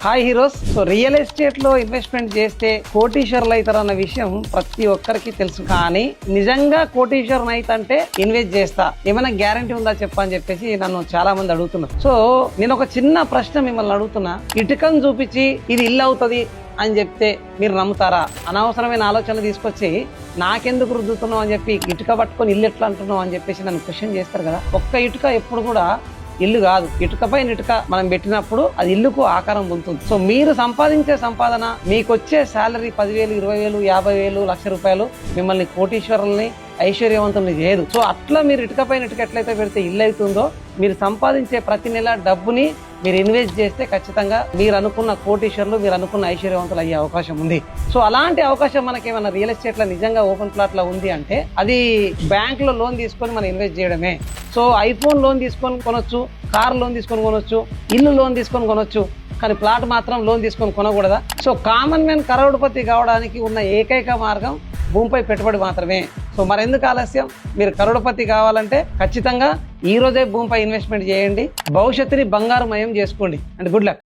Hi heroes. So real estate లో investment చేస్తే కోటీశ్వరులు అవుతారు అన్న విషయం ప్రతి ఒక్కరికి తెలుసు. కానీ నిజంగా కోటీశ్వరుని అయితే ఇన్వెస్ట్ చేస్తా ఏమైనా గ్యారంటీ ఉందా చెప్పని చెప్పేసి నన్ను చాలా మంది అడుగుతున్నారు. సో నేను ఒక చిన్న ప్రశ్న మిమ్మల్ని అడుగుతున్నా. ఇటుకను చూపించి ఇది ఇల్లు అవుతుంది అని చెప్తే మీరు నమ్ముతారా? అనవసరమైన ఆలోచనలు తీసుకొచ్చి నాకెందుకు రుద్దుతున్నావు అని చెప్పి ఇటుక పట్టుకొని ఇల్లు ఎట్లా అంటున్నావు అని చెప్పేసి నన్ను క్వశ్చన్ చేస్తారు కదా. ఒక్క ఇటుక ఎప్పుడు కూడా ఇల్లు కాదు. ఇటుక పైన ఇటుక మనం పెట్టినప్పుడు అది ఇల్లుకు ఆకారం పొందుతుంది. సో మీరు సంపాదించే సంపాదన, మీకు వచ్చే శాలరీ 10,000, 20,000, 50,000, ₹1,00,000 మిమ్మల్ని కోటీశ్వరుల్ని, ఐశ్వర్యవంతుల్ని చేయదు. సో అట్లా మీరు ఇటుక పైన ఇటుక ఎట్లయితే పెడితే ఇల్లు అవుతుందో, మీరు సంపాదించే ప్రతి నెల డబ్బుని మీరు ఇన్వెస్ట్ చేస్తే ఖచ్చితంగా మీరు అనుకున్న కోటీశ్వరులు, మీరు అనుకున్న ఐశ్వర్యవంతులు అయ్యే అవకాశం ఉంది. సో అలాంటి అవకాశం మనకి ఏమైనా రియల్ ఎస్టేట్ లో నిజంగా ఓపెన్ ప్లాట్ లో ఉంది అంటే అది బ్యాంక్ లో లోన్ తీసుకొని మనం ఇన్వెస్ట్ చేయడమే. సో ఐఫోన్ లోన్ తీసుకొని కొనొచ్చు, కార్ లోన్ తీసుకొని కొనొచ్చు, ఇల్లు లోన్ తీసుకొని కొనొచ్చు, కానీ ప్లాట్ మాత్రం లోన్ తీసుకొని కొనకూడదా? సో కామన్ మ్యాన్ కరోడ్పతి కావడానికి ఉన్న ఏకైక మార్గం భూమిపై పెట్టుబడి మాత్రమే. సో మరెందుకు ఆలస్యం? మీరు కరోడ్పతి కావాలంటే ఖచ్చితంగా ఈ రోజే భూమిపై ఇన్వెస్ట్మెంట్ చేయండి. భవిష్యత్తుని బంగారుమయం చేసుకోండి. And good luck.